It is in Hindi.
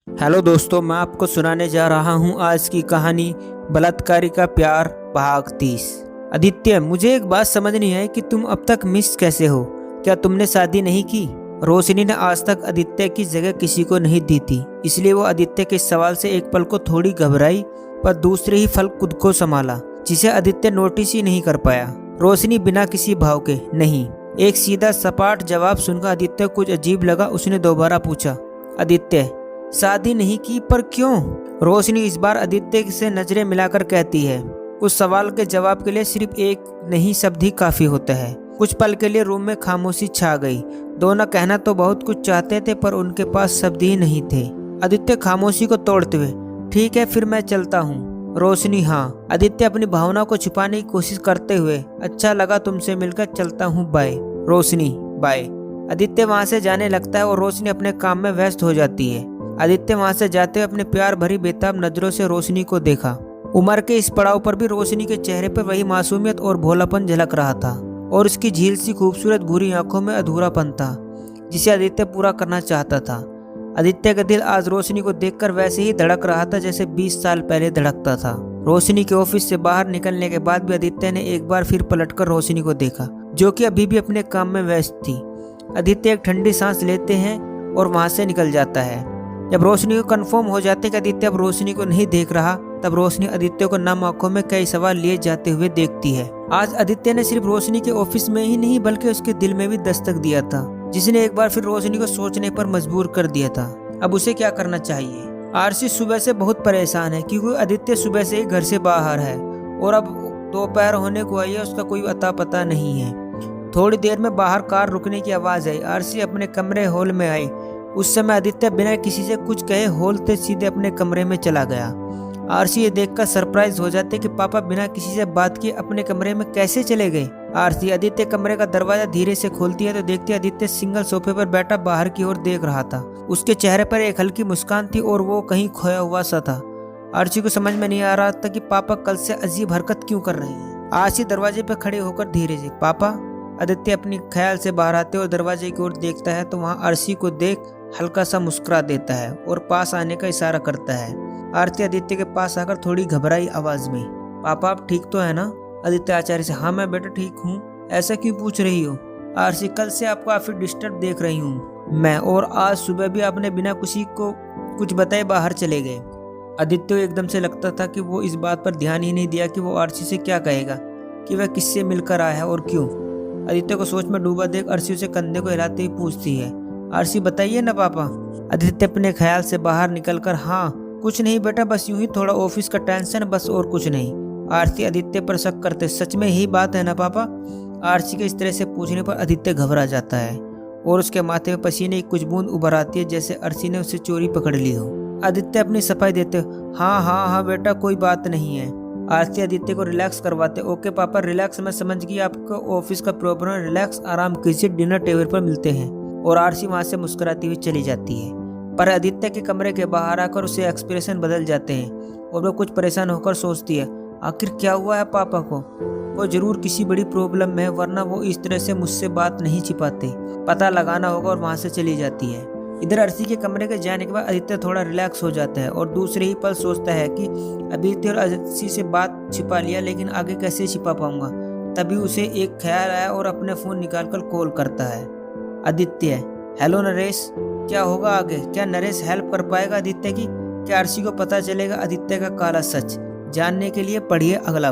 हेलो दोस्तों, मैं आपको सुनाने जा रहा हूँ आज की कहानी बलात्कारी का प्यार भाग 30। आदित्य, मुझे एक बात समझ नहीं आई कि तुम अब तक मिस कैसे हो। क्या तुमने शादी नहीं की? रोशनी ने आज तक आदित्य की जगह किसी को नहीं दी थी, इसलिए वो आदित्य के सवाल से एक पल को थोड़ी घबराई, पर दूसरे ही पल खुद को संभाला, जिसे आदित्य नोटिस ही नहीं कर पाया। रोशनी बिना किसी भाव के नहीं, एक सीधा सपाट जवाब सुनकर आदित्य कुछ अजीब लगा। उसने दोबारा पूछा, आदित्य, शादी नहीं की पर क्यों? रोशनी इस बार आदित्य से नजरें मिलाकर कहती है, उस सवाल के जवाब के लिए सिर्फ एक नहीं शब्द ही काफी होता है। कुछ पल के लिए रूम में खामोशी छा गई। दोनों कहना तो बहुत कुछ चाहते थे, पर उनके पास शब्द ही नहीं थे। आदित्य खामोशी को तोड़ते हुए, ठीक है फिर मैं चलता हूँ। रोशनी, हाँ। आदित्य अपनी भावना को छुपाने की कोशिश करते हुए, अच्छा लगा तुमसे मिलकर, चलता हूँ, बाय। रोशनी, बाय। आदित्य वहां से जाने लगता है और रोशनी अपने काम में व्यस्त हो जाती है। आदित्य वहां से जाते हुए अपने प्यार भरी बेताब नजरों से रोशनी को देखा। उम्र के इस पड़ाव पर भी रोशनी के चेहरे पर वही मासूमियत और भोलापन झलक रहा था, और उसकी झील सी खूबसूरत भूरी आंखों में अधूरापन था जिसे आदित्य पूरा करना चाहता था। आदित्य का दिल आज रोशनी को देखकर वैसे ही धड़क रहा था जैसे 20 साल पहले धड़कता था। रोशनी के ऑफिस से बाहर निकलने के बाद भी आदित्य ने एक बार फिर पलटकर रोशनी को देखा, जो कि अभी भी अपने काम में व्यस्त थी। आदित्य एक ठंडी सांस लेते हैं और वहां से निकल जाता है। जब रोशनी को कंफर्म हो जाते कि आदित्य अब रोशनी को नहीं देख रहा, तब रोशनी आदित्य को नम आंखों में कई सवाल लिए जाते हुए देखती है। आज आदित्य ने सिर्फ रोशनी के ऑफिस में ही नहीं बल्कि उसके दिल में भी दस्तक दिया था, जिसने एक बार फिर रोशनी को सोचने पर मजबूर कर दिया था। अब उसे क्या करना चाहिए? आरसी सुबह से बहुत परेशान है क्योंकि आदित्य सुबह से ही घर से बाहर है और अब दोपहर होने को आई है, उसका कोई अता पता नहीं है। थोड़ी देर में बाहर कार रुकने की आवाज आई। आरसी अपने कमरे हॉल में आई। उस समय आदित्य बिना किसी से कुछ कहे हॉल से सीधे अपने कमरे में चला गया। आरसी ये देखकर सरप्राइज हो जाते कि पापा बिना किसी से बात किए अपने कमरे में कैसे चले गए। आरसी आदित्य कमरे का दरवाजा धीरे से खोलती है तो देखती है आदित्य सिंगल सोफे पर बैठा बाहर की ओर देख रहा था। उसके चेहरे पर एक हल्की मुस्कान थी और वो कहीं खोया हुआ सा था। आरसी को समझ में नहीं आ रहा था कि पापा कल से अजीब हरकत क्यों कर रहे हैं। आरसी दरवाजे पर खड़े होकर धीरे से, पापा। आदित्य अपनी ख्याल से बाहर आते और दरवाजे की ओर देखता है तो वहाँ आरसी को देख हल्का सा मुस्कुरा देता है और पास आने का इशारा करता है। आरती आदित्य के पास आकर थोड़ी घबराई आवाज में, पापा आप ठीक तो है ना? आदित्य आचार्य से, हाँ मैं बेटा ठीक हूँ। ऐसा क्यों पूछ रही हो? आरसी, कल से आपको काफी डिस्टर्ब देख रही हूँ मैं, और आज सुबह भी आपने बिना किसी को कुछ बताए बाहर चले गए। आदित्य को एकदम से लगता था कि वो इस बात पर ध्यान ही नहीं दिया कि वो आरसी से क्या कहेगा, कि वह किससे मिलकर आया है और क्यों। आदित्य को सोच में डूबा देख आरसी उसे कंधे को हिलाते ही पूछती है, आरसी बताइए ना पापा। आदित्य अपने ख्याल से बाहर निकलकर, हाँ कुछ नहीं बेटा, बस यूं ही थोड़ा ऑफिस का टेंशन, बस और कुछ नहीं। आरती आदित्य पर शक करते, सच में यही बात है ना पापा? आरसी के इस तरह से पूछने पर आदित्य घबरा जाता है और उसके माथे में पसीने की कुछ बूंद उभर आती है जैसे आरसी ने उसे चोरी पकड़ ली हो। आदित्य अपनी सफाई देते, हाँ हाँ हाँ बेटा कोई बात नहीं है। आरती आदित्य को रिलैक्स करवाते, ओके पापा रिलैक्स, मैं समझ गई आपको ऑफिस का प्रॉब्लम, रिलैक्स आराम कीजिए, डिनर टेबल पर मिलते हैं। और आरसी वहां से मुस्कुराती हुई चली जाती है। पर आदित्य के कमरे के बाहर आकर उसे एक्सप्रेशन बदल जाते हैं और वो कुछ परेशान होकर सोचती है, आखिर क्या हुआ है पापा को? वो जरूर किसी बड़ी प्रॉब्लम में है, वरना वो इस तरह से मुझसे बात नहीं छिपाते। पता लगाना होगा, और वहां से चली जाती है। इधर आरसी के कमरे के जाने के बाद आदित्य थोड़ा रिलैक्स हो जाता है और दूसरे ही पल सोचता है कि आदित्य और आरसी से बात छिपा लिया, लेकिन आगे कैसे छिपा पाऊंगा। तभी उसे एक ख्याल आया और अपने फोन निकालकर कॉल करता है। आदित्य, हेलो नरेश, क्या होगा आगे? क्या नरेश हेल्प कर पाएगा आदित्य की? क्या आरसी को पता चलेगा आदित्य का काला सच? जानने के लिए पढ़िए अगला।